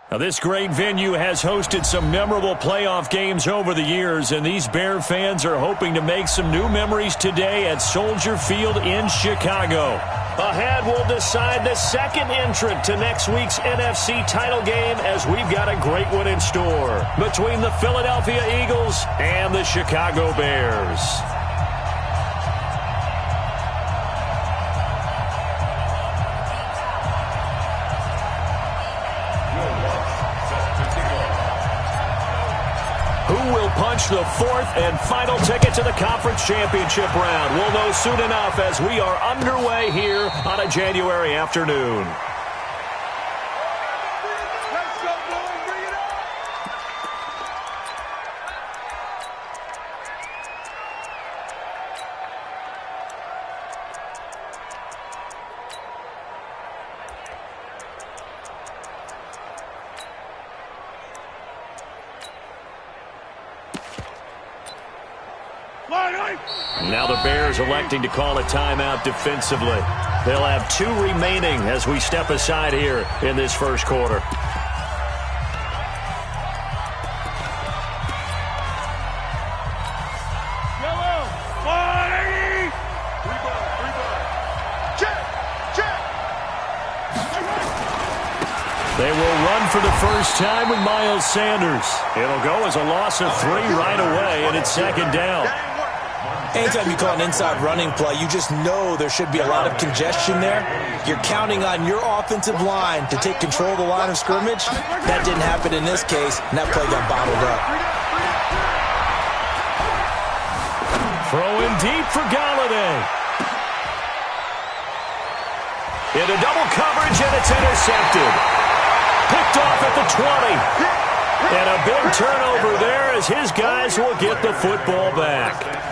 Now, this great venue has hosted some memorable playoff games over the years, and these Bear fans are hoping to make some new memories today at Soldier Field in Chicago. Ahead, we'll decide the second entrant to next week's NFC title game, as we've got a great one in store between the Philadelphia Eagles and the Chicago Bears. Who will punch the fourth and final ticket to the conference championship round? We'll know soon enough as we are underway here on a January afternoon. Now the Bears electing to call a timeout defensively. They'll have 2 remaining as we step aside here in this first quarter. They will run for the first time with Miles Sanders. It'll go as a loss of 3 right away, and it's second down. Anytime you call an inside running play, you just know there should be a lot of congestion there. You're counting on your offensive line to take control of the line of scrimmage. That didn't happen in this case, and that play got bottled up. Throwing deep for Galladay. Into double coverage, and it's intercepted. Picked off at the 20. And a big turnover there as his guys will get the football back.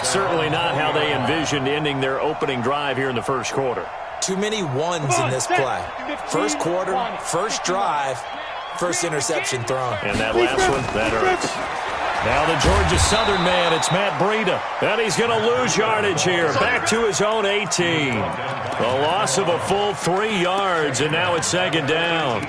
Certainly not how they envisioned ending their opening drive here in the first quarter. Too many ones in this play. First quarter, first drive, first interception thrown. And that last one, that hurts. Now the Georgia Southern man, it's Matt Breida. And he's going to lose yardage here. Back to his own 18. A loss of a full 3 yards, and now it's second down.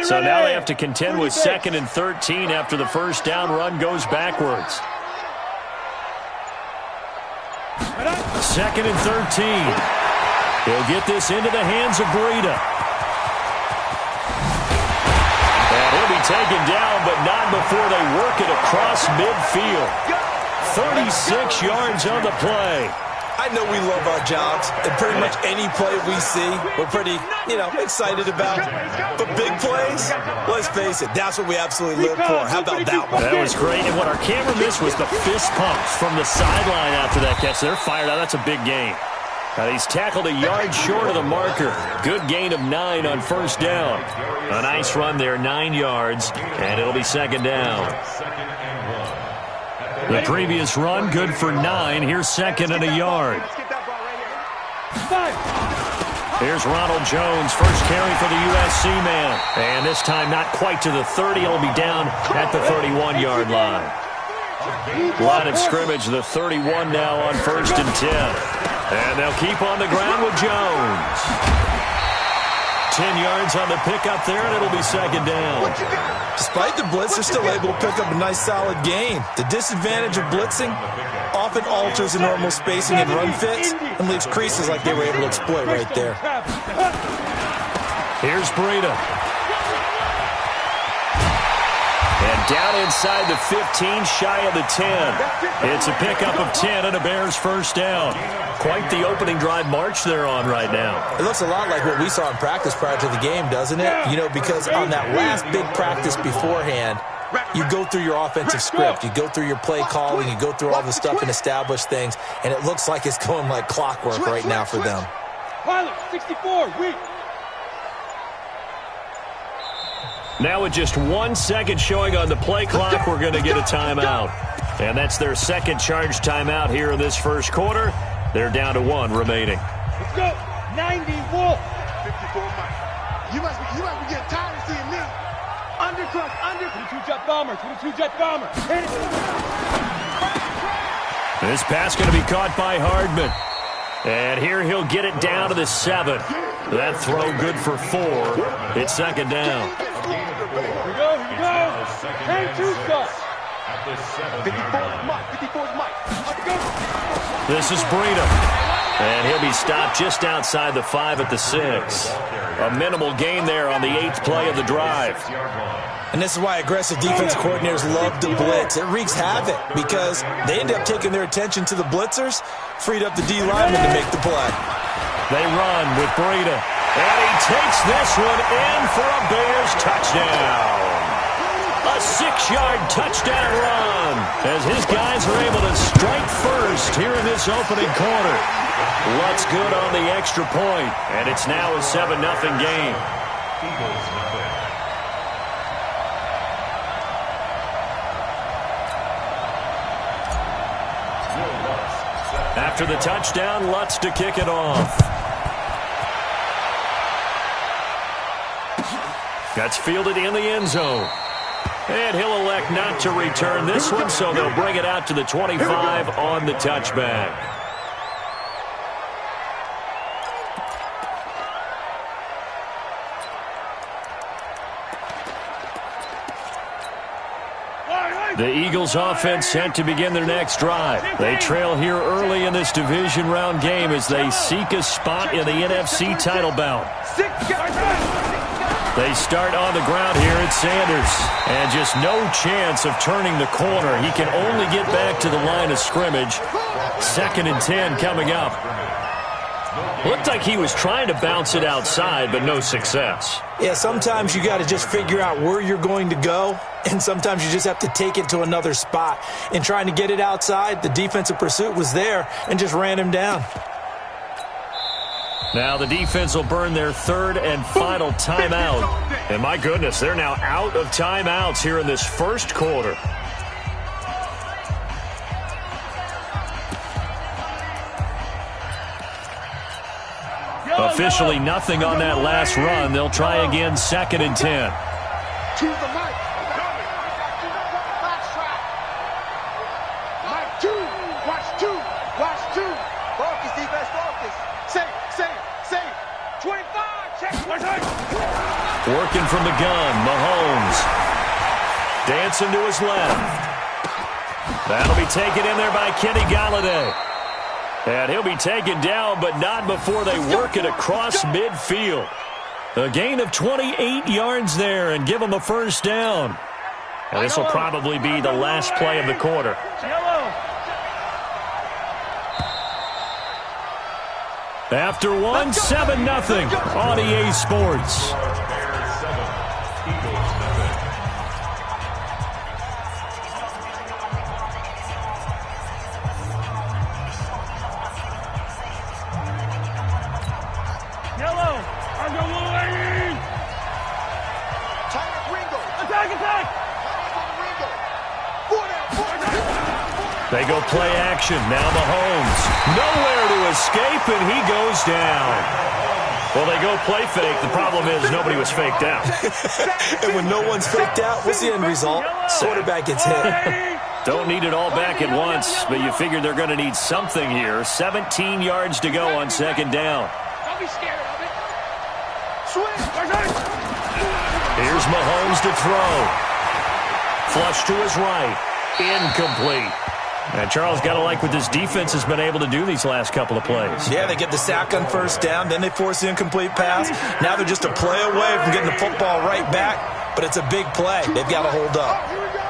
So now they have to contend with 2nd and 13 after the first down run goes backwards. 2nd and 13. He'll get this into the hands of Breida. And he'll be taken down, but not before they work it across midfield. 36 yards on the play. I know we love our jobs, and pretty much any play we see, we're pretty, excited about. But big plays, let's face it, that's what we absolutely live for. How about that one? That was great, and what our camera missed was the fist pumps from the sideline after that catch. They're fired out. That's a big gain. He's tackled a yard short of the marker. Good gain of 9 on first down. A nice run there, 9 yards, and it'll be second down. The previous run, good for 9. Here's 2nd and a yard. Here's Ronald Jones, first carry for the USC man. And this time not quite to the 30. It'll be down at the 31-yard line. Line of scrimmage, the 31 now on 1st and 10. And they'll keep on the ground with Jones. 10 yards on the pickup there, and it'll be second down. Despite the blitz, they're still able to pick up a nice, solid gain. The disadvantage of blitzing often alters the normal spacing and run fits and leaves creases like they were able to exploit right there. Here's Breida. And down inside the 15, shy of the 10. It's a pickup of 10 and a Bears first down. Quite the opening drive march they're on right now. It looks a lot like what we saw in practice prior to the game, doesn't it? Because on that last big practice beforehand, you go through your offensive script, you go through your play calling, you go through all the stuff and establish things, and it looks like it's going like clockwork right now for them. Pilot, 64, weak. Now with just 1 second showing on the play clock, we're going to get a timeout. And that's their second charge timeout here in this first quarter. They're down to 1 remaining. Let's go. 90 Wolf. 54 Mike. You must be getting tired of seeing me. Under. 22 jet bomber. 22 jet bomber. Hit it. This pass going to be caught by Hardman. And here he'll get it down to the 7. That throw good for 4. It's second down. Here we go. Hang two stuff. 54's Mike. Let's go. This is Breida. And he'll be stopped just outside the 5 at the 6. A minimal gain there on the 8th play of the drive. And this is why aggressive defensive coordinators love to blitz. It wreaks havoc because they end up taking their attention to the blitzers, freed up the D lineman to make the play. They run with Breida. And he takes this one in for a Bears touchdown. A 6-yard touchdown run as his guys are able to strike first here in this opening quarter. Lutz good on the extra point, and it's now a 7-0 game. After the touchdown, Lutz to kick it off. That's fielded in the end zone. And he'll elect not to return this one, so they'll bring it out to the 25 on the touchback. The Eagles offense set to begin their next drive. They trail here early in this division round game as they seek a spot in the NFC title bout. They start on the ground here at Sanders. And just no chance of turning the corner. He can only get back to the line of scrimmage. 2nd and 10 coming up. Looked like he was trying to bounce it outside, but no success. Yeah, sometimes you got to just figure out where you're going to go, and sometimes you just have to take it to another spot. In trying to get it outside, the defensive pursuit was there and just ran him down. Now the defense will burn their 3rd and final timeout. And my goodness, they're now out of timeouts here in this first quarter. Officially nothing on that last run. They'll try again 2nd and 10. To the Mike. Mike 2. Watch 2. Watch 2. Focus, defense, focus. Save. 25. Check. Working from the gun, Mahomes. Dancing to his left. That'll be taken in there by Kenny Golladay. And he'll be taken down, but not before they work it across midfield. A gain of 28 yards there and give them a first down. And this will probably be the last play of the quarter. After one, 7-0 on EA Sports. They go play action. Now Mahomes. Nowhere to escape, and he goes down. Well, they go play fake. The problem is nobody was faked out. And when no one's faked out, what's the end result? Quarterback gets hit. Don't need it all back at once, but you figure they're going to need something here. 17 yards to go on 2nd down. Don't be scared of it. Here's Mahomes to throw. Flush to his right. Incomplete. And Charles, got to like what this defense has been able to do these last couple of plays. Yeah, they get the sack on 1st down, then they force the incomplete pass. Now they're just a play away from getting the football right back, but it's a big play. They've got to hold up. Here we go.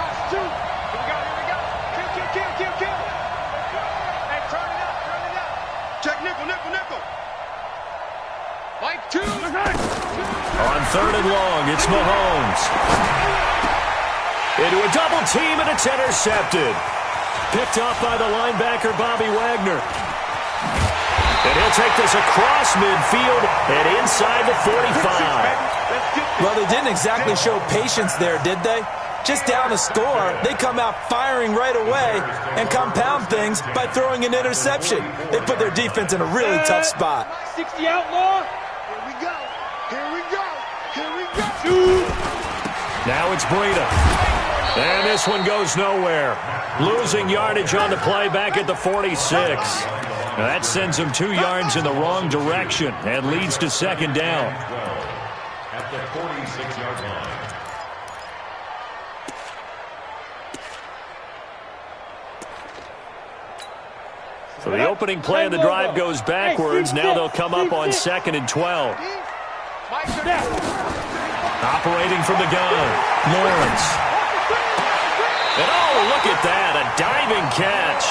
Watch 2. Here we go. Kill. Hey, turn it up. Check nickel. Mike 2. On 3rd and long, it's Mahomes. Into a double team, and it's intercepted. Picked off by the linebacker, Bobby Wagner. And he'll take this across midfield and inside the 45. Well, they didn't exactly show patience there, did they? Just down a score, they come out firing right away and compound things by throwing an interception. They put their defense in a really tough spot. 60 outlaw. Here we go. Now it's Breida. And this one goes nowhere. Losing yardage on the play back at the 46. Now that sends them 2 yards in the wrong direction and leads to second down. At the 46-yard line. So the opening play of the drive goes backwards. Now they'll come up on 2nd and 12. Operating from the gun, Lawrence. And oh, look at that, a diving catch.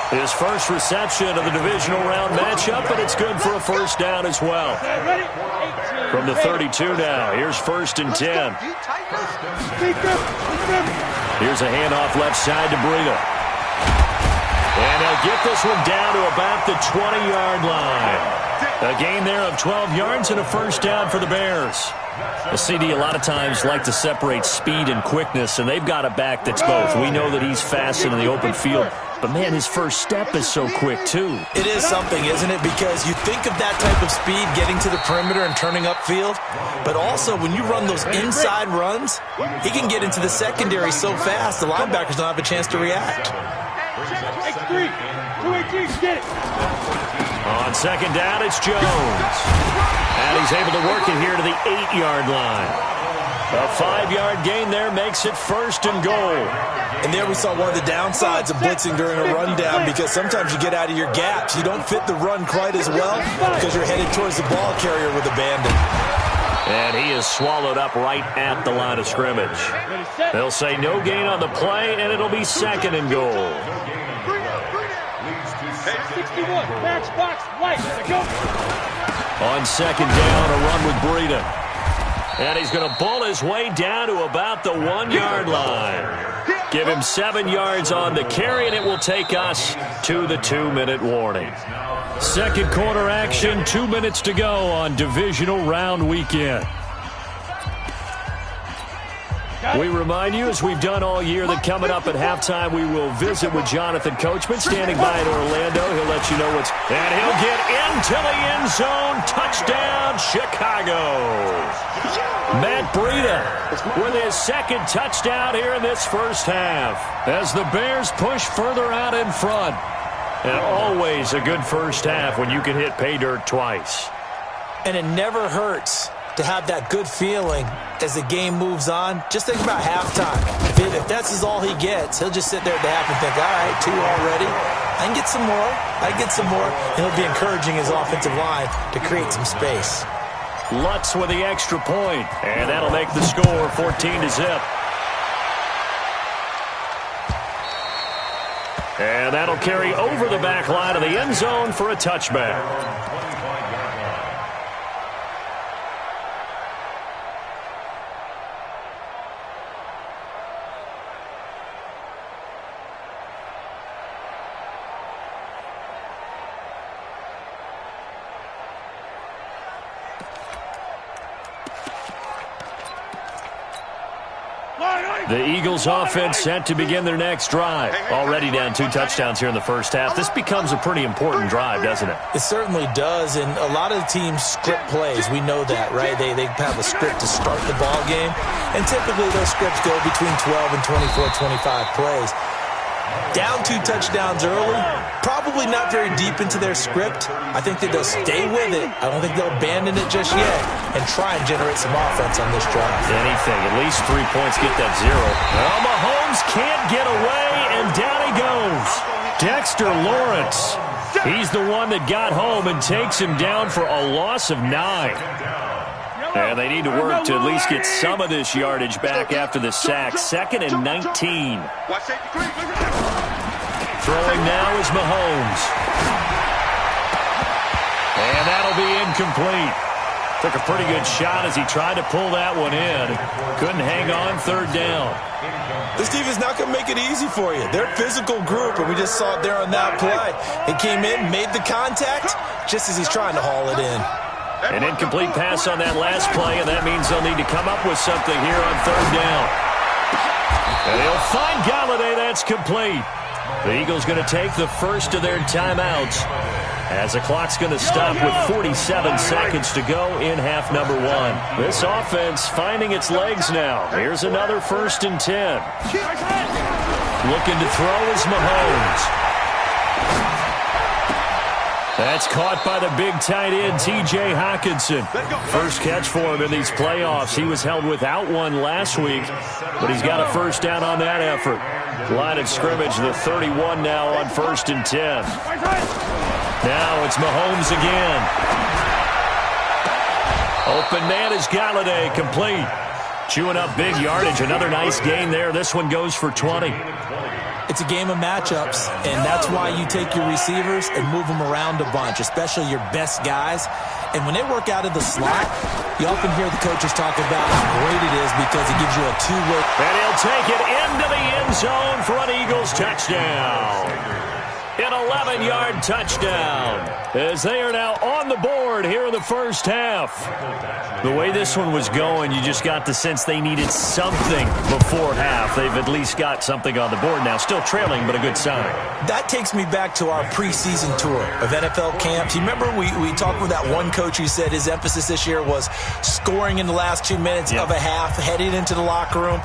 His first reception of the divisional round matchup, but it's good for a first down as well. From the 32 now, here's 1st and 10. Here's a handoff left side to Breida. And they'll get this one down to about the 20-yard line. A gain there of 12 yards and a first down for the Bears. The CD a lot of times like to separate speed and quickness, and they've got a back that's both. We know that he's fast in the open field, but, man, his first step is so quick, too. It is something, isn't it? Because you think of that type of speed getting to the perimeter and turning upfield, but also when you run those inside runs, he can get into the secondary so fast the linebackers don't have a chance to react. X3, 2-8-3, get it. On second down, it's Jones. And he's able to work it here to the 8-yard line. A 5-yard gain there makes it 1st and goal. And there we saw one of the downsides of blitzing during a rundown, because sometimes you get out of your gaps. You don't fit the run quite as well because you're headed towards the ball carrier with abandon. And he is swallowed up right at the line of scrimmage. They'll say no gain on the play, and it'll be 2nd and goal. 61, matchbox, light, go. On second down, a run with Breida. And he's going to bull his way down to about the 1-yard line. Give him 7 yards on the carry, and it will take us to the 2-minute warning. Second quarter action, 2 minutes to go on divisional round weekend. We remind you, as we've done all year, that coming up at halftime, we will visit with Jonathan Coachman, standing by in Orlando. He'll let you know what's... And he'll get into the end zone. Touchdown, Chicago. Matt Breida with his 2nd touchdown here in this first half, as the Bears push further out in front. And always a good first half when you can hit pay dirt twice. And it never hurts to have that good feeling as the game moves on. Just think about halftime. If that's all he gets, he'll just sit there at the half and think, all right, 2 already. I can get some more. I can get some more. And he'll be encouraging his offensive line to create some space. Lutz with the extra point, and that'll make the score 14-0. And that'll carry over the back line of the end zone for a touchback. The Eagles offense set to begin their next drive. Already down 2 touchdowns here in the first half. This becomes a pretty important drive, doesn't it? It certainly does, and a lot of the teams script plays. We know that, right? They have a script to start the ball game, and typically those scripts go between 12 and 24, 25 plays. Down 2 touchdowns early, probably not very deep into their script. I think that they'll stay with it. I don't think they'll abandon it just yet and try and generate some offense on this drive. Anything, at least 3 points, get that 0. Well, Mahomes can't get away, and down he goes. Dexter Lawrence. He's the one that got home and takes him down for a loss of 9. And they need to work to at least get some of this yardage back after the sack. 2nd and 19. Throwing now is Mahomes. And that'll be incomplete. Took a pretty good shot as he tried to pull that one in. Couldn't hang on, 3rd down. This defense is not going to make it easy for you. They're a physical group, and we just saw it there on that play. It came in, made the contact, just as he's trying to haul it in. An incomplete pass on that last play, and that means they'll need to come up with something here on 3rd down. And they'll find Galladay. That's complete. The Eagles going to take the first of their timeouts. as the clock's going to stop with 47 seconds to go in half number one. This offense finding its legs now. Here's another 1st and 10. Looking to throw is Mahomes. That's caught by the big tight end, T.J. Hockenson. First catch for him in these playoffs. He was held without one last week, but he's got a first down on that effort. Line of scrimmage, the 31 now on 1st and 10. Now it's Mahomes again. Open man is Galladay, complete. Chewing up big yardage. Another nice gain there. This one goes for 20. It's a game of matchups, and that's why you take your receivers and move them around a bunch, especially your best guys. And when they work out of the slot, you often hear the coaches talk about how great it is because it gives you a two-way. And he'll take it into the end zone for an Eagles touchdown. An 11-yard touchdown as they are now on the board here in the first half. The way this one was going, you just got the sense they needed something before half. They've at least got something on the board now. Still trailing, but a good sign. That takes me back to our preseason tour of NFL camps. You remember we talked with that one coach who said his emphasis this year was scoring in the last 2 minutes of a half, heading into the locker room.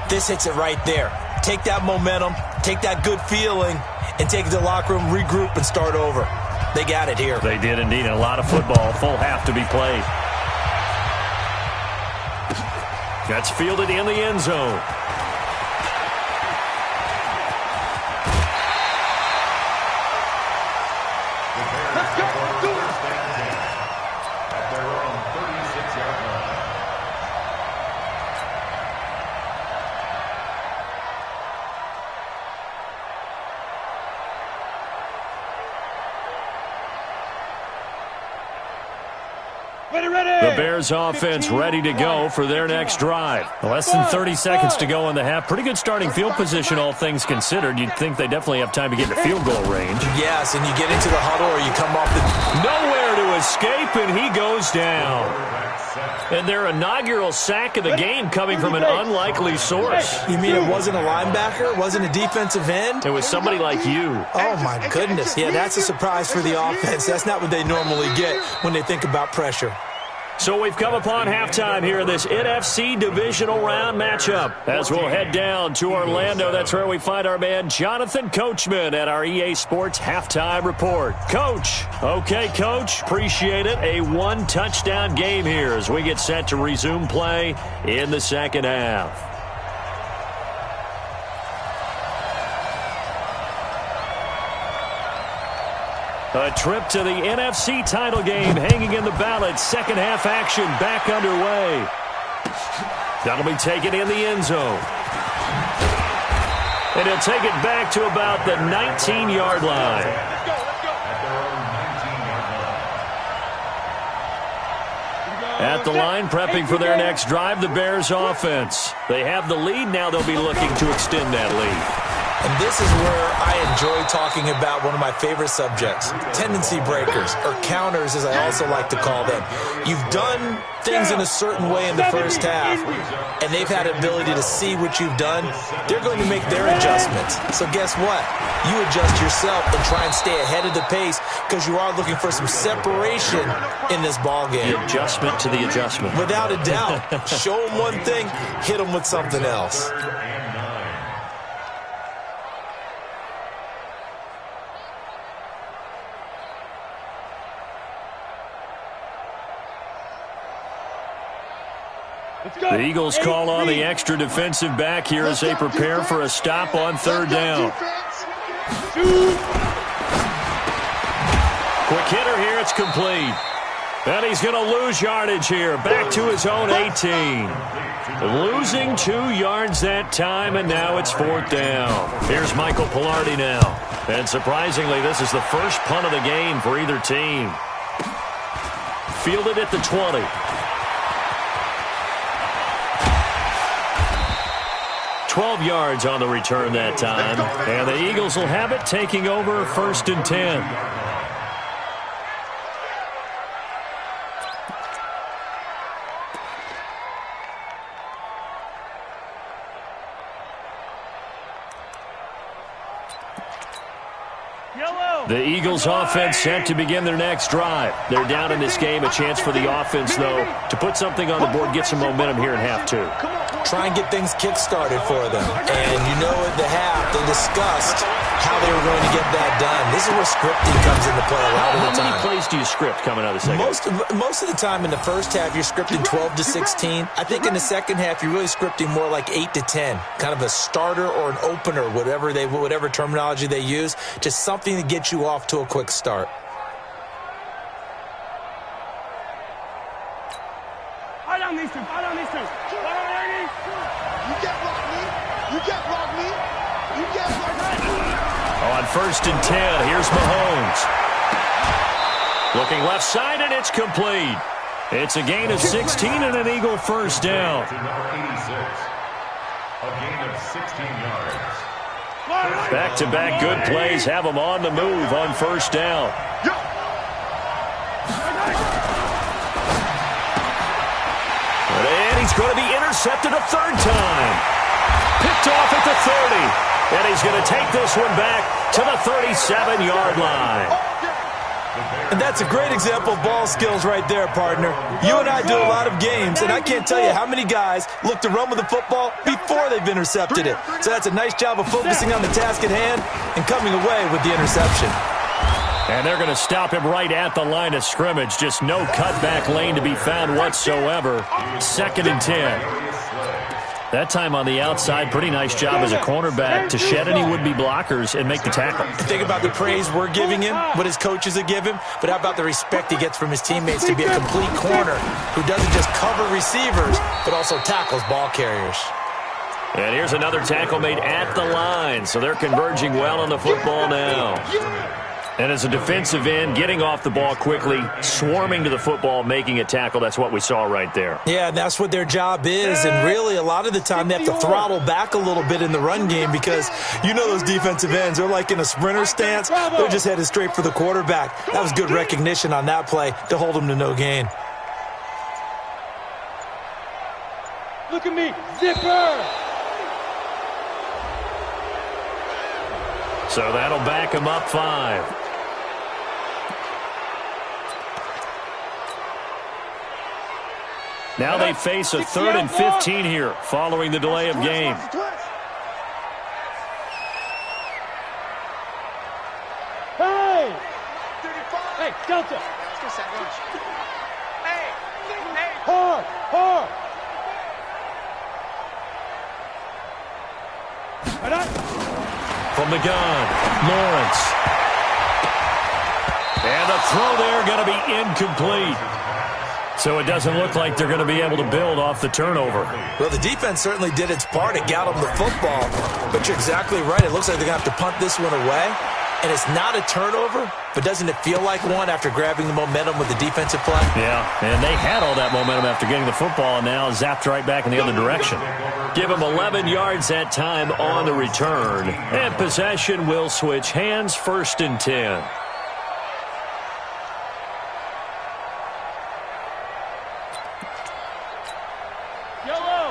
This hits it right there. Take that momentum, take that good feeling, and take it to the locker room, regroup, and start over. They got it here. They did indeed. A lot of football, full half to be played. That's fielded in the end zone. Let's go. Let's do it. At their own 36-yard line. The Bears offense ready to go for their next drive. Less than 30 seconds to go in the half. Pretty good starting field position, all things considered. You'd think they definitely have time to get into field goal range. Yes, and you get into the huddle or you come off the... Nowhere to escape, and he goes down. And their inaugural sack of the game coming from an unlikely source. You mean it wasn't a linebacker? It wasn't a defensive end? It was somebody like you. Oh, my goodness. Yeah, that's a surprise for the offense. That's not what they normally get when they think about pressure. So we've come upon halftime here in this NFC divisional round matchup. As we'll head down to Orlando, that's where we find our man Jonathan Coachman at our EA Sports Halftime Report. Coach. Okay, Coach. Appreciate it. A one-touchdown game here as we get set to resume play in the second half. A trip to the NFC title game hanging in the balance. Second half action back underway. That'll be taken in the end zone. And he'll take it back to about the 19-yard line. At the line, prepping for their next drive, the Bears offense. They have the lead. Now they'll be looking to extend that lead. And this is where I enjoy talking about one of my favorite subjects, tendency breakers, or counters as I also like to call them. You've done things in a certain way in the first half, and they've had an ability to see what you've done. They're going to make their adjustments. So guess what? You adjust yourself and try and stay ahead of the pace because you are looking for some separation in this ball game. The adjustment to the adjustment. Without a doubt. Show them one thing, hit them with something else. The Eagles call on the extra defensive back here as they prepare for a stop on third down. Quick hitter here, it's complete. And he's going to lose yardage here, back to his own 18. Losing 2 yards that time, and now it's fourth down. Here's Michael Pilardi now. And surprisingly, this is the first punt of the game for either team. Fielded at the 20. $12 yards on the return that time. And the Eagles will have it, taking over 1st and 10. The Eagles offense set to begin their next drive. They're down in this game. A chance for the offense, though, to put something on the board, get some momentum here in half two. Try and get things kick-started for them. And you know at the half, they discussed how they were going to get that done. This is where scripting comes into play a lot of the time. How many plays do you script coming out of the second? Most of the time in the first half, you're scripting 12 to 16. I think in the second half, you're really scripting more like 8 to 10. Kind of a starter or an opener, whatever terminology they use. Just something to get you off to a quick start. I don't need to. You get rock me. You get rock me. You get rock me. On 1st and 10, here's Mahomes. Looking left side, and it's complete. It's a gain of 16 and an Eagle first down. To number 86. A gain of 16 yards. Back-to-back good plays have them on the move on first down. And he's going to be intercepted a third time. Picked off at the 30. And he's going to take this one back to the 37-yard line. And that's a great example of ball skills right there, partner. You and I do a lot of games, and I can't tell you how many guys look to run with the football before they've intercepted it. So that's a nice job of focusing on the task at hand and coming away with the interception. And they're going to stop him right at the line of scrimmage. Just no cutback lane to be found whatsoever. 2nd and 10. That time on the outside, pretty nice job as a cornerback to shed any would-be blockers and make the tackle. Think about the praise we're giving him, what his coaches have given, but how about the respect he gets from his teammates to be a complete corner who doesn't just cover receivers, but also tackles ball carriers. And here's another tackle made at the line, so they're converging well on the football now. And as a defensive end, getting off the ball quickly, swarming to the football, making a tackle, that's what we saw right there. Yeah, that's what their job is, and really a lot of the time they have to throttle back a little bit in the run game because you know those defensive ends, they're like in a sprinter stance. They're just headed straight for the quarterback. That was good recognition on that play to hold him to no gain. Look at me. Zipper. So that'll back him up 5. Now they face a 3rd and 15 here following the delay of game. Hey! Hey, Delta! Hard! From the gun, Lawrence. And the throw there going to be incomplete. So it doesn't look like they're going to be able to build off the turnover. Well, the defense certainly did its part. It got them the football. But you're exactly right. It looks like they're going to have to punt this one away. And it's not a turnover, but doesn't it feel like one after grabbing the momentum with the defensive play? Yeah, and they had all that momentum after getting the football and now zapped right back in the other direction. Give them 11 yards that time on the return. And possession will switch hands, 1st and 10.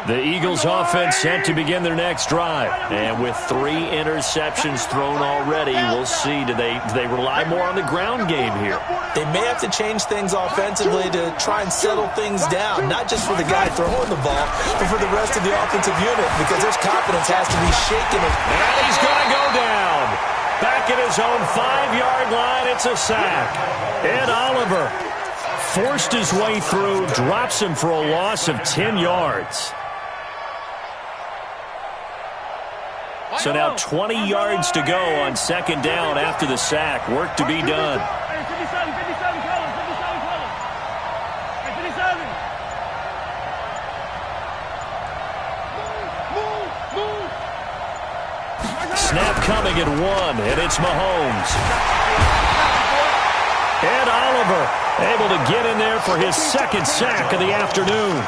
The Eagles offense set to begin their next drive. And with 3 interceptions thrown already, we'll see. Do they rely more on the ground game here? They may have to change things offensively to try and settle things down, not just for the guy throwing the ball, but for the rest of the offensive unit, because their confidence has to be shaken. And he's going to go down. Back at his own 5-yard line, it's a sack. Ed Oliver forced his way through, drops him for a loss of 10 yards. So now 20 yards to go on 2nd down after the sack. Work to be done. Snap coming at 1, and it's Mahomes. Ed Oliver able to get in there for his 2nd sack of the afternoon.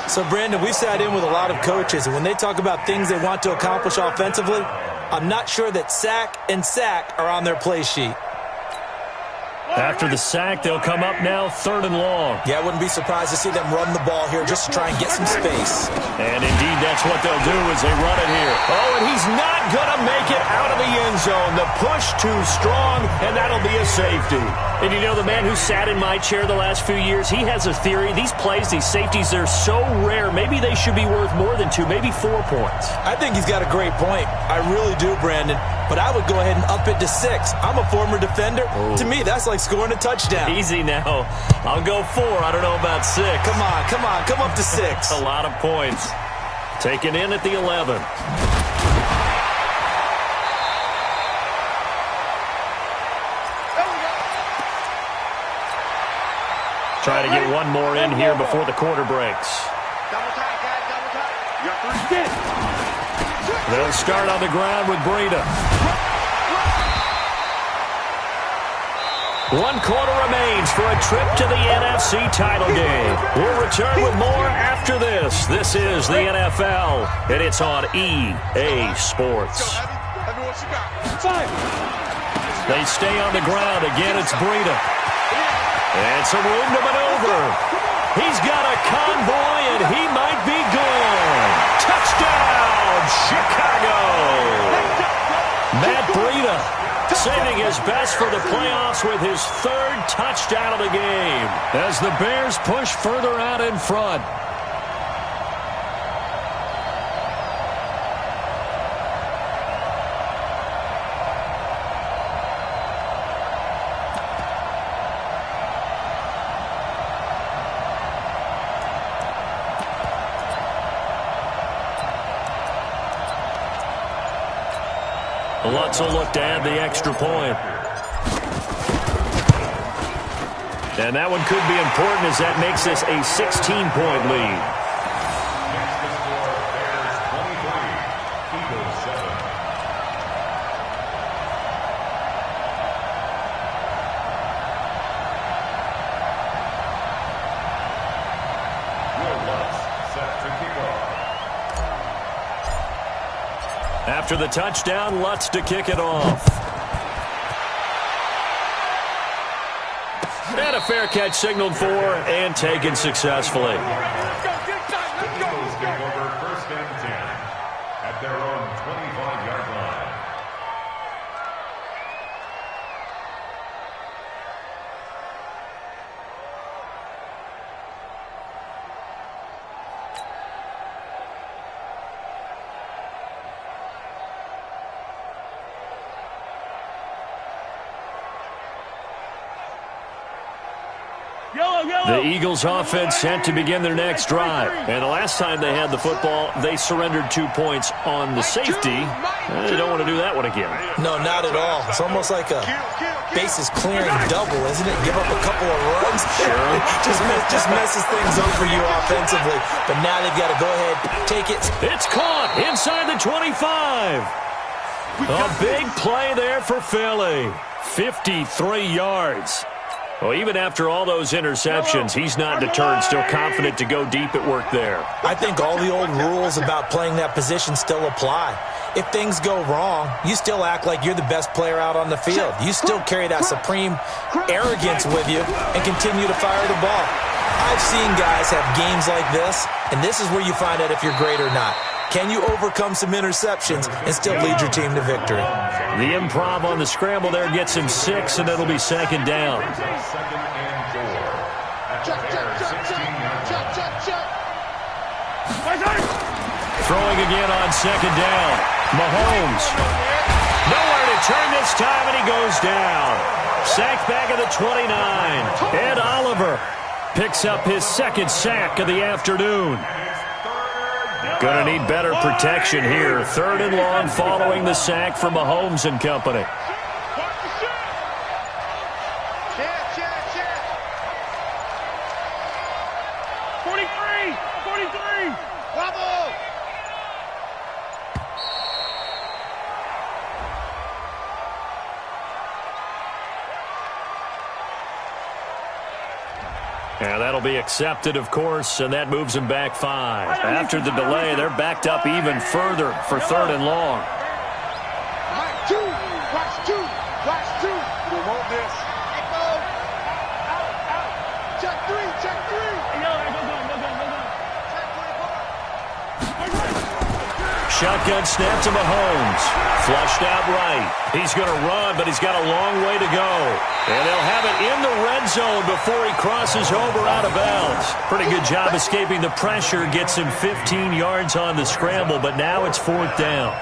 So, Brandon, we've sat in with a lot of coaches, and when they talk about things they want to accomplish offensively, I'm not sure that sack and sack are on their play sheet. After the sack, they'll come up now 3rd and long. Yeah, I wouldn't be surprised to see them run the ball here just to try and get some space. And indeed, that's what they'll do as they run it here. Oh, and he's not going to make it out of the end zone. The push too strong, and that'll be a safety. And you know, the man who sat in my chair the last few years, he has a theory. These plays, these safeties, they're so rare. Maybe they should be worth more than 2, maybe 4 points. I think he's got a great point. I really do, Brandon. But I would go ahead and up it to 6. I'm a former defender. Oh. To me, that's like scoring a touchdown. Easy now. I'll go 4. I don't know about 6. Come on. Come up to 6. A lot of points. Taken in at the 11. Try to get one more in here before the quarter breaks. Double tight, guys, double tight. You got 3. They'll start on the ground with Breida. 1 quarter remains for a trip to the NFC title game. We'll return with more after this. This is the NFL, and it's on EA Sports. They stay on the ground. Again, it's Breida. And some room to maneuver. He's got a convoy, and he might be gone. Touchdown, Chicago. Matt Breida saving his best for the playoffs with his 3rd touchdown of the game as the Bears push further out in front. Lutz will look to add the extra point. And that one could be important as that makes this a 16-point lead. Next to score, Bears 23, Eagles 7. Will Lutz set to kick off. After the touchdown, Lutz to kick it off. And a fair catch signaled for and taken successfully. Eagles take over 1st and 10 at their own 25-yard line. The Eagles offense set to begin their next drive. And the last time they had the football, they surrendered 2 points on the safety. They don't want to do that one again. No, not at all. It's almost like a bases clearing double, isn't it? Give up a couple of runs. Sure. just messes things up for you offensively. But now they've got to go ahead, take it. It's caught inside the 25. A big play there for Philly. 53 yards. Well, even after all those interceptions, he's not deterred, still confident to go deep at work there. I think all the old rules about playing that position still apply. If things go wrong, you still act like you're the best player out on the field. You still carry that supreme arrogance with you and continue to fire the ball. I've seen guys have games like this, and this is where you find out if you're great or not. Can you overcome some interceptions and still lead your team to victory? The improv on the scramble there gets him 6, and it'll be 2nd down. 2nd and 4 at the Bears 16-yard line. Throwing again on 2nd down. Mahomes. Nowhere to turn this time, and he goes down. Sacked back at the 29. Ed Oliver picks up his 2nd sack of the afternoon. Going to need better protection here. 3rd and long following the sack from Mahomes and company. Check. 43. Bravo. And that'll be accepted, of course, and that moves them back 5. After the delay, they're backed up even further for 3rd and long. Watch two. We want this. shotgun snap to Mahomes. Flushed out right. He's going to run, but he's got a long way to go. And they'll have it in the red zone before he crosses over out of bounds. Pretty good job escaping the pressure. Gets him 15 yards on the scramble, but now it's 4th down.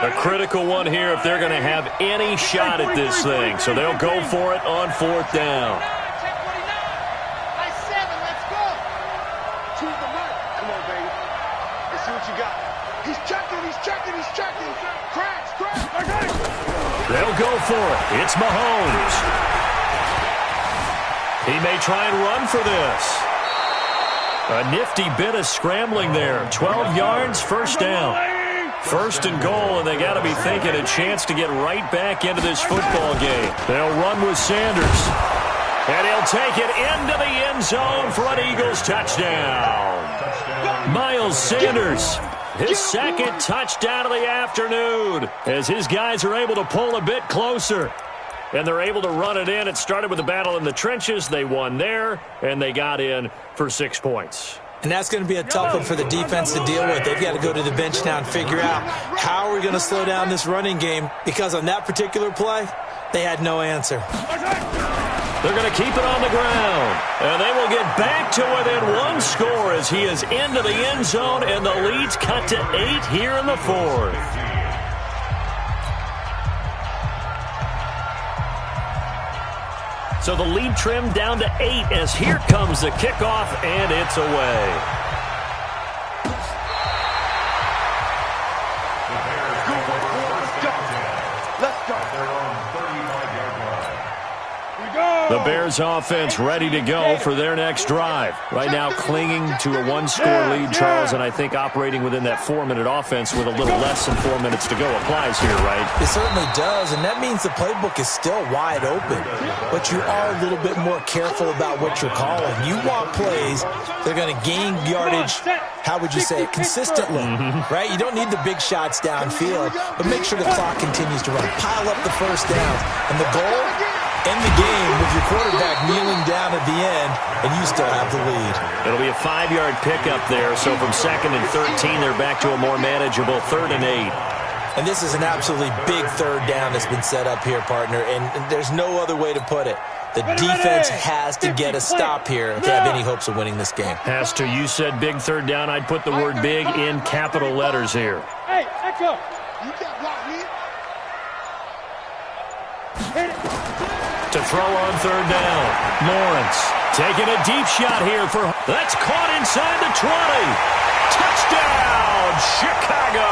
A critical one here if they're going to have any shot at this thing. So they'll go for it on 4th down. They'll go for it. It's Mahomes. He may try and run for this. A nifty bit of scrambling there. 12 yards, 1st down. 1st and goal, and they got to be thinking a chance to get right back into this football game. They'll run with Sanders. And he'll take it into the end zone for an Eagles touchdown. Miles Sanders, his 2nd touchdown of the afternoon, as his guys are able to pull a bit closer. And they're able to run it in. It started with a battle in the trenches. They won there, and they got in for 6 points. And that's going to be a tough one for the defense to deal with. They've got to go to the bench now and figure out how are we going to slow down this running game, because on that particular play, they had no answer. They're going to keep it on the ground, and they will get back to within 1 score as he is into the end zone, and the lead's cut to 8 here in the 4th. So the lead trimmed down to 8 as here comes the kickoff, and it's away. Let's go. The Bears offense ready to go for their next drive. Right now clinging to a 1-score lead, Charles, and I think operating within that 4-minute offense with a little less than 4 minutes to go applies here, right? It certainly does, and that means the playbook is still wide open. But you are a little bit more careful about what you're calling. You want plays that are going to gain yardage, how would you say it, consistently, right? You don't need the big shots downfield, but make sure the clock continues to run. Pile up the first downs, and the goal, end the game with your quarterback kneeling down at the end, and you still have the lead. It'll be a 5-yard pickup there, so from 2nd and 13, they're back to a more manageable 3rd and 8. And this is an absolutely big 3rd down that's been set up here, partner, and there's no other way to put it. The defense has to get a stop here if they have any hopes of winning this game. Has to. You said big 3rd down. I'd put the word big in capital letters here. Hey, echo. You can't block me. Hit it. To throw on 3rd down. Lawrence taking a deep shot here for... That's caught inside the 20. Touchdown, Chicago.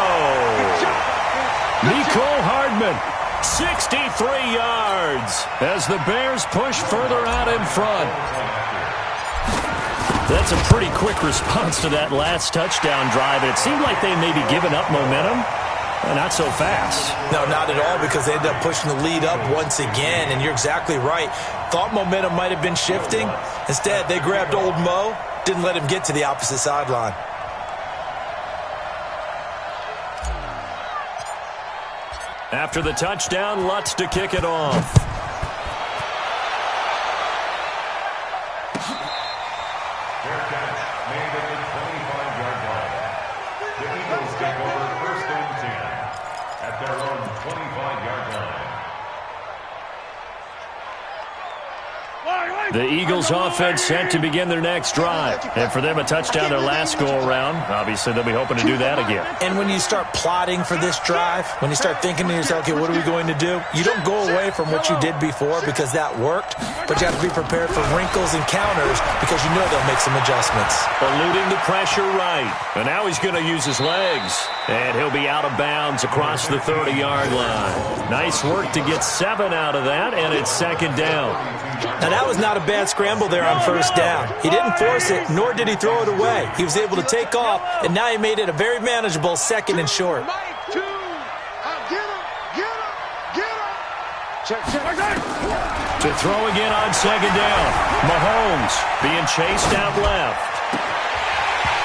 Nicole Hardman, 63 yards as the Bears push further out in front. That's a pretty quick response to that last touchdown drive. And it seemed like they may be giving up momentum. Not so fast. No, not at all, because they ended up pushing the lead up once again, and you're exactly right. Thought momentum might have been shifting. Instead, they grabbed old Mo, didn't let him get to the opposite sideline. After the touchdown, Lutz to kick it off. Their catch made at the 25-yard line. The Eagles take over 1st and 10 at their own 25-yard line. The Eagles offense set to begin their next drive. And for them, a touchdown their last go-around. Obviously, they'll be hoping to do that again. And when you start plotting for this drive, when you start thinking to yourself, okay, what are we going to do? You don't go away from what you did before because that worked, but you have to be prepared for wrinkles and counters because you know they'll make some adjustments. Eluding the pressure right. And now he's going to use his legs. And he'll be out of bounds across the 30-yard line. Nice work to get 7 out of that, and it's 2nd down. Now, that was not a bad scramble there on 1st down. He didn't force it, nor did he throw it away. He was able to take off, and now he made it a very manageable 2nd and short. To throw again on 2nd down. Mahomes being chased out left.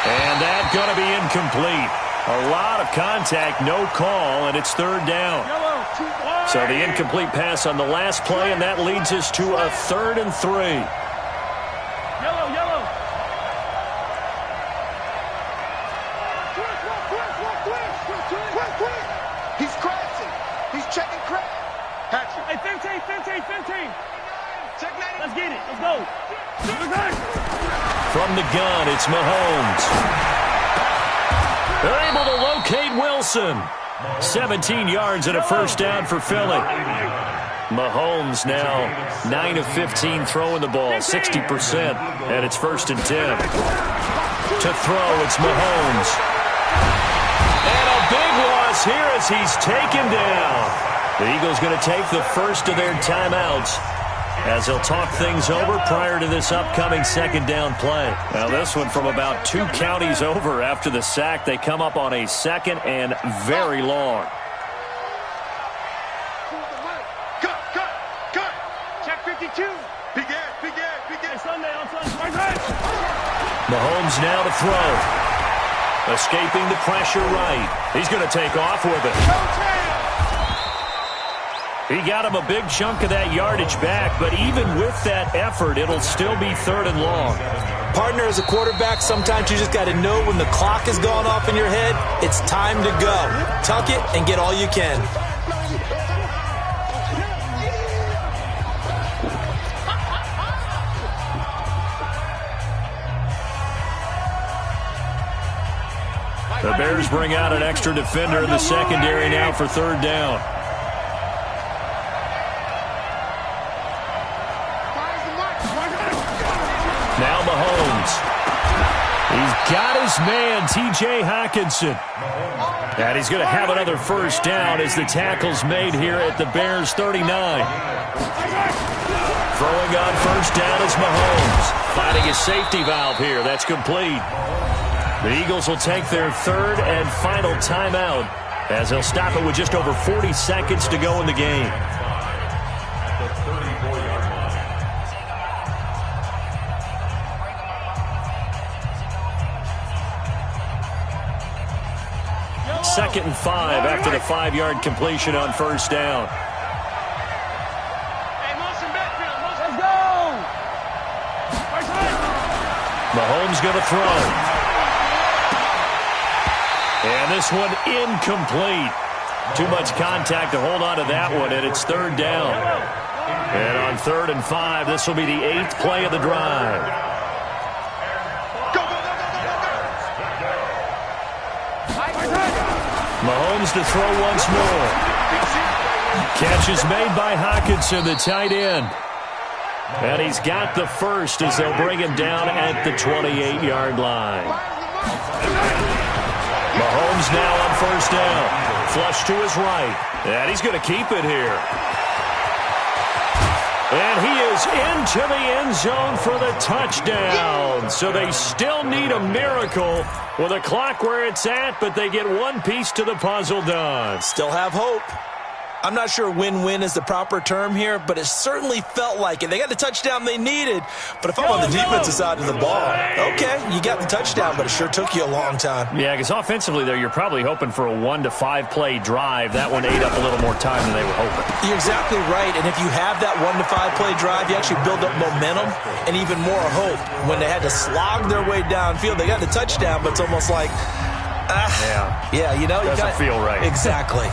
And that's going to be incomplete. A lot of contact, no call, and it's 3rd down. So the incomplete pass on the last play, and that leads us to a 3rd and 3. Let's get it. Let's go. From the gun, it's Mahomes. They're able to locate Wilson. 17 yards and a first down for Philly. Mahomes now 9 of 15 throwing the ball, 60%, and it's 1st and 10. To throw, it's Mahomes. And a big loss here as he's taken down. The Eagles going to take the first of their timeouts as they'll talk things over prior to this upcoming 2nd down play. Now this one from about 2 counties over after the sack. They come up on a 2nd and very long. Cut. Check 52. Big Ed. Sunday on Sunday. Mahomes now to throw. Escaping the pressure right. He's going to take off with it. He got him a big chunk of that yardage back, but even with that effort, it'll still be 3rd and long. Partner, as a quarterback, sometimes you just got to know when the clock has gone off in your head, it's time to go. Tuck it and get all you can. The Bears bring out an extra defender in the secondary now for 3rd down. Now Mahomes. He's got his man, T.J. Hockenson. And he's going to have another first down as the tackle's made here at the Bears 39. Throwing on first down is Mahomes. Finding his safety valve here. That's complete. The Eagles will take their 3rd and final timeout as they'll stop it with just over 40 seconds to go in the game. The 34-yard line. 2nd and 5 after the 5-yard completion on first down. Hey, motion backfield. Let's go. Mahomes going to throw. And this one incomplete. Too much contact to hold on to that one, and it's 3rd down. And on 3rd and 5, this will be the 8th play of the drive. Mahomes to throw once more. Catch is made by Hockenson, the tight end. And he's got the first as they'll bring him down at the 28-yard line. Mahomes now on first down. Flush to his right. And he's going to keep it here. And he is into the end zone for the touchdown. So they still need a miracle with a clock where it's at, but they get one piece to the puzzle done. Still have hope. I'm not sure win-win is the proper term here, but it certainly felt like it. They got the touchdown they needed, but if I'm on the defensive side of the ball, okay, you got the touchdown, but it sure took you a long time. Yeah, because offensively there, you're probably hoping for a 1 to 5 play drive. That one ate up a little more time than they were hoping. You're exactly right, and if you have that 1 to 5 play drive, you actually build up momentum and even more hope. When they had to slog their way downfield, they got the touchdown, but it's almost like, yeah, you know, doesn't feel right. Exactly.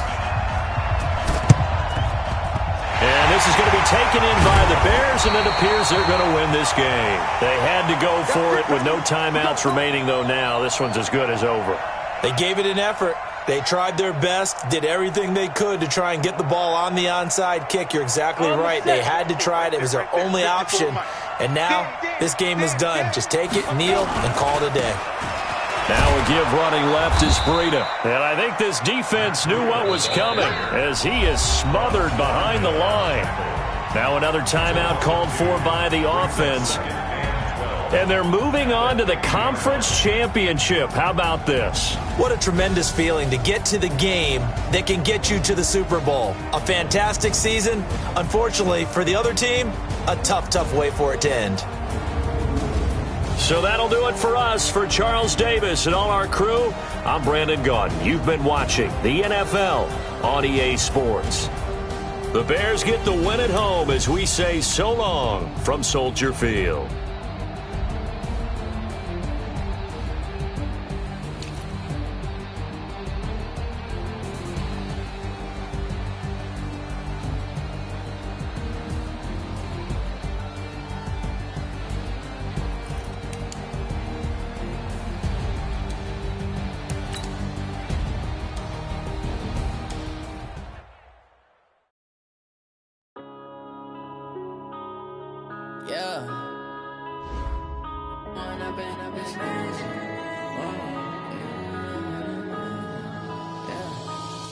And this is going to be taken in by the Bears, and it appears they're going to win this game. They had to go for it with no timeouts remaining, though, now. This one's as good as over. They gave it an effort. They tried their best, did everything they could to try and get the ball on the onside kick. You're exactly right. They had to try it. It was their only option. And now this game is done. Just take it, kneel, and call it a day. Now a give running left is Breida. And I think this defense knew what was coming as he is smothered behind the line. Now another timeout called for by the offense. And they're moving on to the conference championship. How about this? What a tremendous feeling to get to the game that can get you to the Super Bowl. A fantastic season. Unfortunately, for the other team, a tough way for it to end. So that'll do it for us. For Charles Davis and all our crew, I'm Brandon Gaudin. You've been watching the NFL on EA Sports. The Bears get the win at home as we say so long from Soldier Field.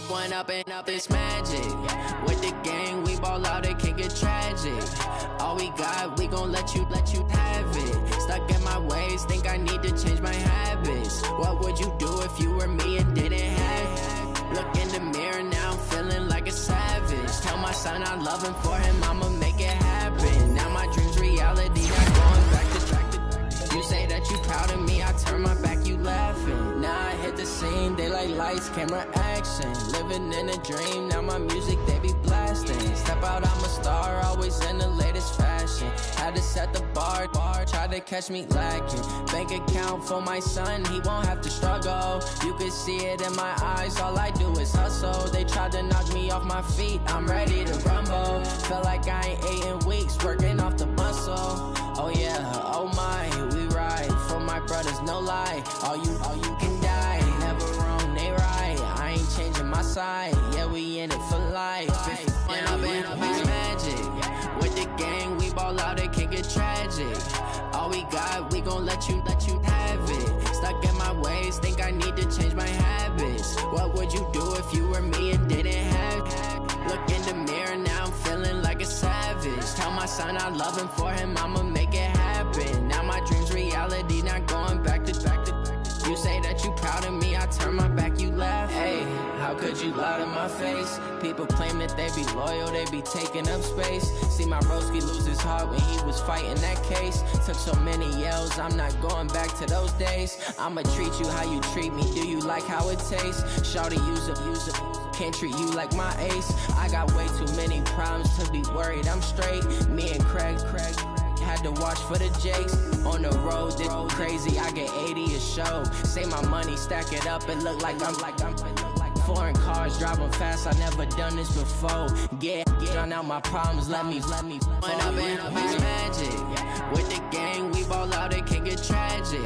One up and up, it's magic. With the gang, we ball out, it can get tragic. All we got, we gon' let you have it. Stuck in my ways, think I need to change my habits. What would you do if you were me and didn't have it? Look in the mirror, now I'm feeling like a savage. Tell my son I love him, for him I'ma make it happen. Now my dream's reality, not going back to track. You say that you proud of me, I turn my back, you laughing. Now I hit the scene, they like lights, camera, action. Living in a dream, now my music, they be blasting. Step out, I'm a star, always in the latest fashion. Had to set the bar, try to catch me lacking. Bank account for my son, he won't have to struggle. You can see it in my eyes, all I do is hustle. They tried to knock me off my feet, I'm ready to rumble. Feel like I ain't ate in weeks, working off the muscle. Oh yeah, oh my, we ride for my brothers, no lie. All you can die, never wrong, they right. I ain't changing my side, yeah, we in it for life. When up and up, it's magic. With the gang, we ball out, it can get tragic. All we got, we gon' let you have it. Stuck in my ways, think I need to change my habits. What would you do if you were me and didn't have it? Look in the mirror, now I'm feeling like a savage. Tell my son I love him, for him I'ma make it happen. Now my dream's reality, not going back to. You say that you proud of me, I turn my back, you laugh. Hey, how could you lie to my face? People claim that they be loyal, they be taking up space. See my broski lose his heart when he was fighting that case. Took so many yells, I'm not going back to those days. I'ma treat you how you treat me, do you like how it tastes? Shawty, use it, can't treat you like my ace. I got way too many problems to be worried, I'm straight. Me and Craig had to watch for the Jakes. On the road, this crazy, I get 80 a show. Say my money, stack it up, it look like I'm foreign cars, driving fast, I never done this before. Get drown out my problems, let me When up and up, it's magic. With the gang, we ball out, it can get tragic.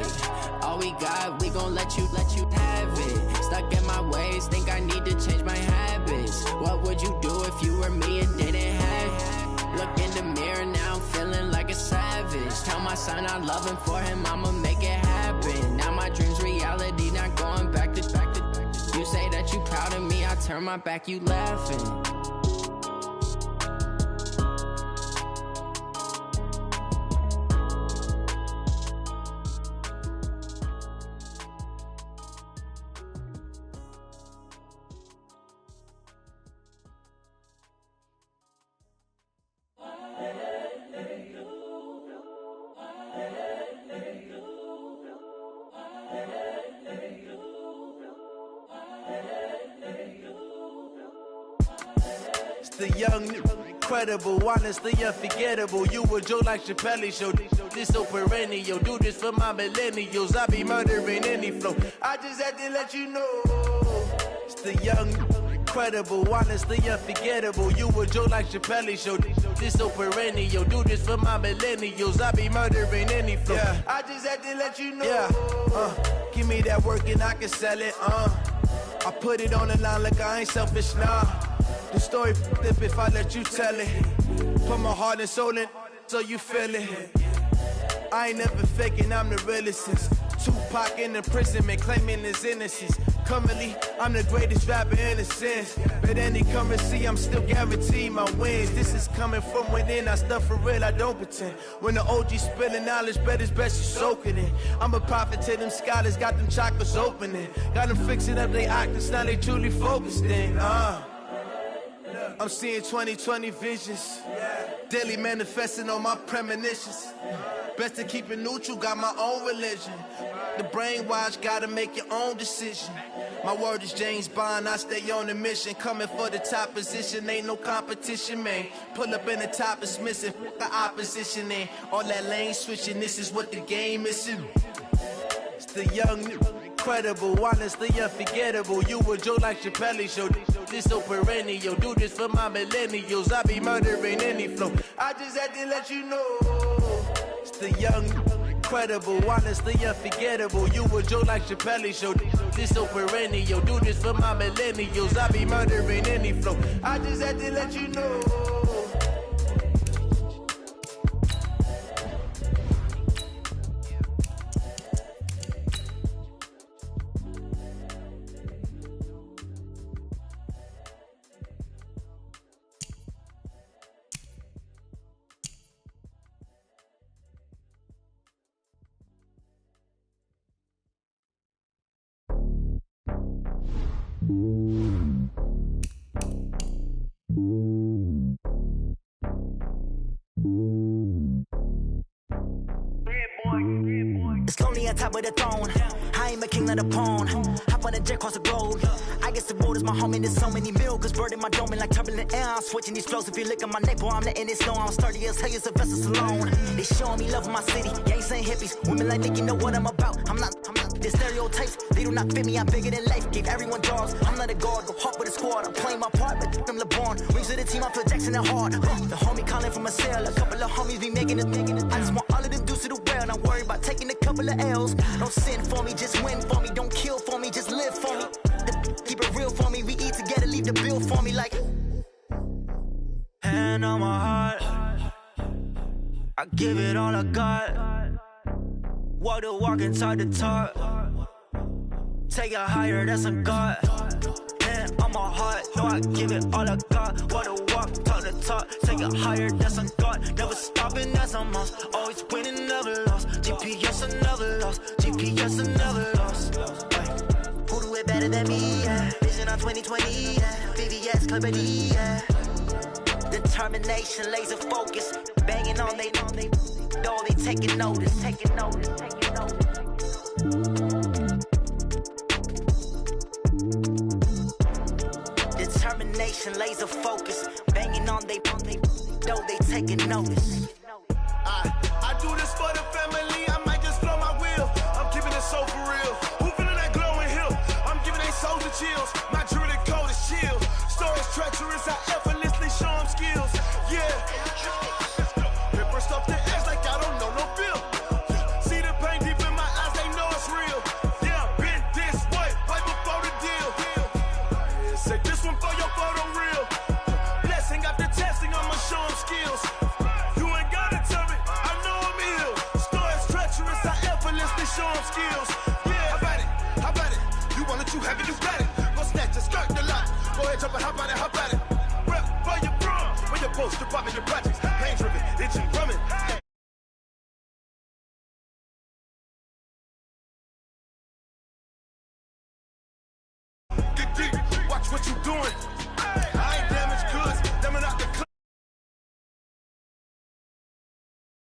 All we got, we gon' let you have it. Stuck in my ways, think I need to change my habits. What would you do if you were me and didn't have it? Look in the mirror, now I'm feeling like a savage. Tell my son I love him, for him I'ma make it happen. Now my dream's reality, not going back to. You say that you proud of me, I turn my back, you laughing. The young, incredible, honestly unforgettable. You a Joe like Chappelle show. This so perennial. Do this for my millennials. I be murdering any flow. I just had to let you know. It's the young, incredible, honestly unforgettable. You a Joe like Chappelle show. This so perennial. Do this for my millennials. I be murdering any flow. Yeah. I just had to let you know. Yeah. Give me that work and I can sell it. I put it on the line like I ain't selfish, nah. The story flip if I let you tell it. Put my heart and soul in so you feel it. I ain't never faking, I'm the realest since Tupac in imprisonment, claiming his innocence. Currently, I'm the greatest rapper in a sense. But any currency, I'm still guaranteed my wins. This is coming from within, I stuff for real, I don't pretend. When the OG spilling knowledge, bet it's best you soak it in. I'm a prophet to them scholars, got them chakras opening. Got them fixing up they octaves, now they truly focused in. I'm seeing 2020 visions, daily manifesting on my premonitions. Best to keep it neutral, got my own religion. The brainwash, gotta make your own decision. My word is James Bond, I stay on the mission. Coming for the top position, ain't no competition, man. Pull up in the top, it's missing, the opposition ain't. All that lane switching, this is what the game is. It's the young, incredible, honestly unforgettable. You a Joe like Chappelle show. This so perennial. Do this for my millennials. I be murdering any flow. I just had to let you know. It's the young, incredible, honestly unforgettable. You a Joe like Chappelle show. This so perennial. Do this for my millennials. I be murdering any flow. I just had to let you know. It's lonely on top of the throne. I ain't a king of the pawn. Hop on a jet across the globe. I guess the road is my home and there's so many milk. Cause bird in my dome and like turbulent air. I'm switching these flows. If you look at my neck, boy, I'm letting it snow. I'm sturdy as hell, it's a vessel alone. They showing me love in my city. Gangsta and hippies. Women like Nick, you know what I'm about. I'm not. The stereotypes, they do not fit me. I'm bigger than life. Gave everyone jobs. I'm not a guard. Go hard with a squad. I'm playing my part, but I'm LeBron. Rings of the team, I feel Jackson and hard. The homie calling from a cell. A couple of homies be making it. I just want all of them dudes to the well. Not worry about taking a couple of L's. Don't sin for me, just win for me. Don't kill for me, just live for me. Keep it real for me. We eat together, leave the bill for me like. Hand on my heart, I give it all I got. Walk the walk and talk the talk. Take it higher, that's a God. Hand on my heart, no, I give it all I got. Walk the walk, talk the talk. Take it higher, that's a God. Never stopping, that's a must. Always winning, never lost. GPS, I never lost. GPS, I never lost. Who do it better than me? Yeah. Vision on 2020, yeah. VVS, Clarity, yeah. Determination, laser focus. Banging on they door, they taking notice. Determination, laser focus. Banging on they door, they taking notice. I do this for the family. I might just blow my wheel. I'm keeping it so for real. Who feeling that glowing hill? I'm giving they souls the chills. My jewelry code is chill. Stories treacherous, I effortlessly show them skills. Yeah. Ripper stuff the edge like I don't know no feel. See the pain deep in my eyes, they know it's real. Yeah, been this way, right before the deal. Say this one for your photo real. Blessing after testing, I'ma show them skills. You ain't gotta tell me, I know I'm ill. Stories treacherous, I effortlessly show them skills. Yeah, how about it? You want it, you have it, you got it. Go snatch it, skirt the lot. Go ahead, jump it, how about it? Rep for your bro, for your post, department, your projects. Pain driven, itching, drumming.